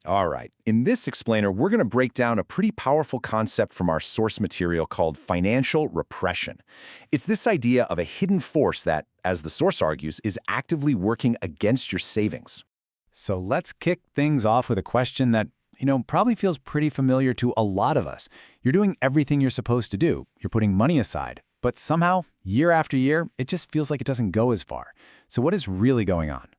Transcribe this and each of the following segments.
All right, in this explainer, we're going to break down a pretty powerful concept from our source material called financial repression. It's this idea of a hidden force that, as the source argues, is actively working against your savings. So let's kick things off with a question that, probably feels pretty familiar to a lot of us. You're doing everything you're supposed to do. You're putting money aside. But somehow, year after year, it just feels like it doesn't go as far. So what is really going on?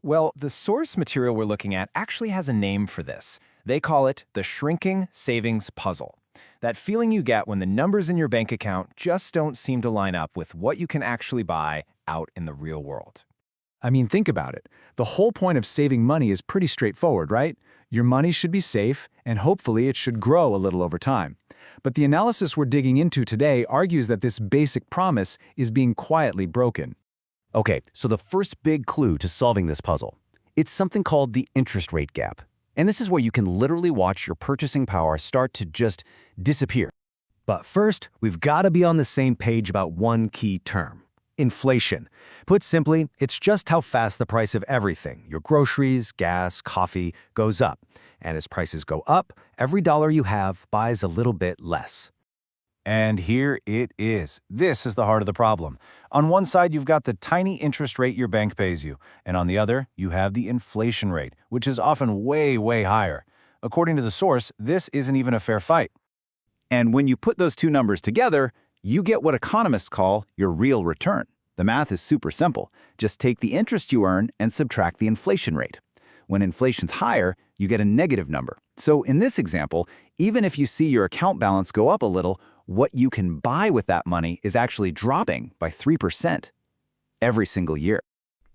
Well, the source material we're looking at actually has a name for this. They call it the shrinking savings puzzle. That feeling you get when the numbers in your bank account just don't seem to line up with what you can actually buy out in the real world. I mean, think about it. The whole point of saving money is pretty straightforward, right? Your money should be safe, and hopefully it should grow a little over time. But the analysis we're digging into today argues that this basic promise is being quietly broken. Okay, so the first big clue to solving this puzzle, it's something called the interest rate gap. And this is where you can literally watch your purchasing power start to just disappear. But first, we've got to be on the same page about one key term: inflation. Put simply, it's just how fast the price of everything, your groceries, gas, coffee, goes up. And as prices go up, every dollar you have buys a little bit less. And here it is. This is the heart of the problem. On one side, you've got the tiny interest rate your bank pays you, and on the other, you have the inflation rate, which is often way, way higher. According to the source, this isn't even a fair fight. And when you put those two numbers together, you get what economists call your real return. The math is super simple. Just take the interest you earn and subtract the inflation rate. When inflation's higher, you get a negative number. So in this example, even if you see your account balance go up a little, what you can buy with that money is actually dropping by 3% every single year.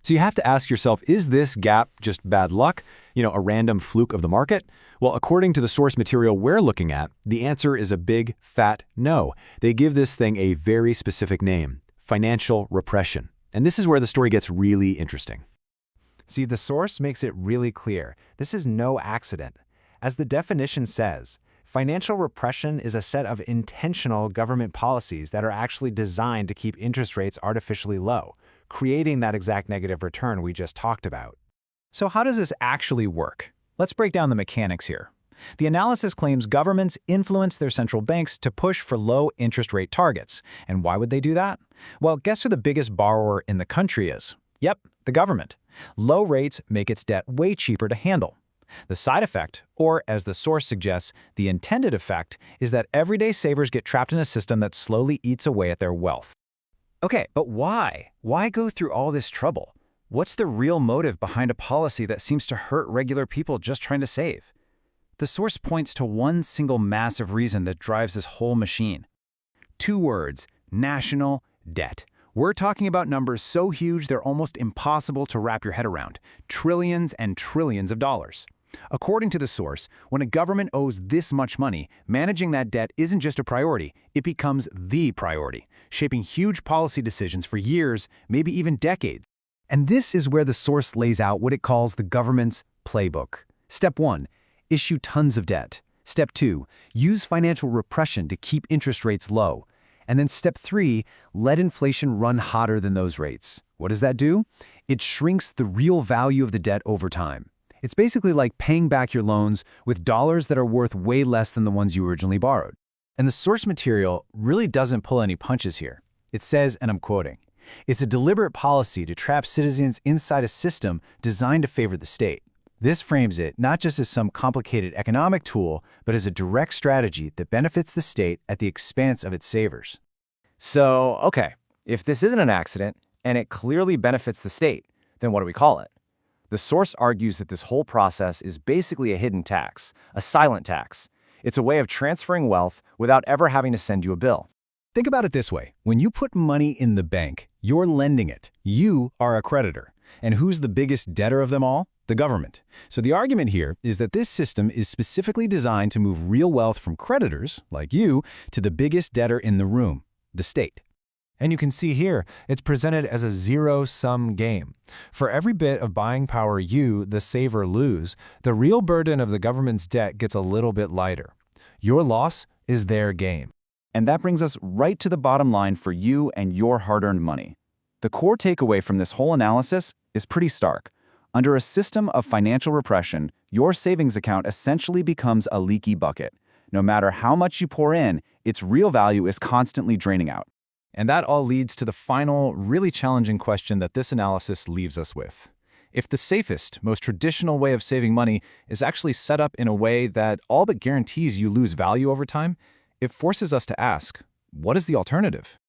So you have to ask yourself, is this gap just bad luck? A random fluke of the market? Well, according to the source material we're looking at, the answer is a big, fat no. They give this thing a very specific name: financial repression. And this is where the story gets really interesting. See, the source makes it really clear. This is no accident. As the definition says, financial repression is a set of intentional government policies that are actually designed to keep interest rates artificially low, creating that exact negative return we just talked about. So how does this actually work? Let's break down the mechanics here. The analysis claims governments influence their central banks to push for low interest rate targets. And why would they do that? Well, guess who the biggest borrower in the country is? Yep, the government. Low rates make its debt way cheaper to handle. The side effect, or as the source suggests, the intended effect, is that everyday savers get trapped in a system that slowly eats away at their wealth. Okay, but why? Why go through all this trouble? What's the real motive behind a policy that seems to hurt regular people just trying to save? The source points to one single massive reason that drives this whole machine. Two words: national debt. We're talking about numbers so huge they're almost impossible to wrap your head around. Trillions and trillions of dollars. According to the source, when a government owes this much money, managing that debt isn't just a priority, it becomes the priority, shaping huge policy decisions for years, maybe even decades. And this is where the source lays out what it calls the government's playbook. Step 1, issue tons of debt. Step 2, use financial repression to keep interest rates low. And then step 3, let inflation run hotter than those rates. What does that do? It shrinks the real value of the debt over time. It's basically like paying back your loans with dollars that are worth way less than the ones you originally borrowed. And the source material really doesn't pull any punches here. It says, and I'm quoting, "It's a deliberate policy to trap citizens inside a system designed to favor the state." This frames it not just as some complicated economic tool, but as a direct strategy that benefits the state at the expense of its savers. So, okay, if this isn't an accident, and it clearly benefits the state, then what do we call it? The source argues that this whole process is basically a hidden tax, a silent tax. It's a way of transferring wealth without ever having to send you a bill. Think about it this way. When you put money in the bank, you're lending it. You are a creditor. And who's the biggest debtor of them all? The government. So the argument here is that this system is specifically designed to move real wealth from creditors, like you, to the biggest debtor in the room, the state. And you can see here, it's presented as a zero-sum game. For every bit of buying power you, the saver, lose, the real burden of the government's debt gets a little bit lighter. Your loss is their gain. And that brings us right to the bottom line for you and your hard-earned money. The core takeaway from this whole analysis is pretty stark. Under a system of financial repression, your savings account essentially becomes a leaky bucket. No matter how much you pour in, its real value is constantly draining out. And that all leads to the final, really challenging question that this analysis leaves us with. If the safest, most traditional way of saving money is actually set up in a way that all but guarantees you lose value over time, it forces us to ask, what is the alternative?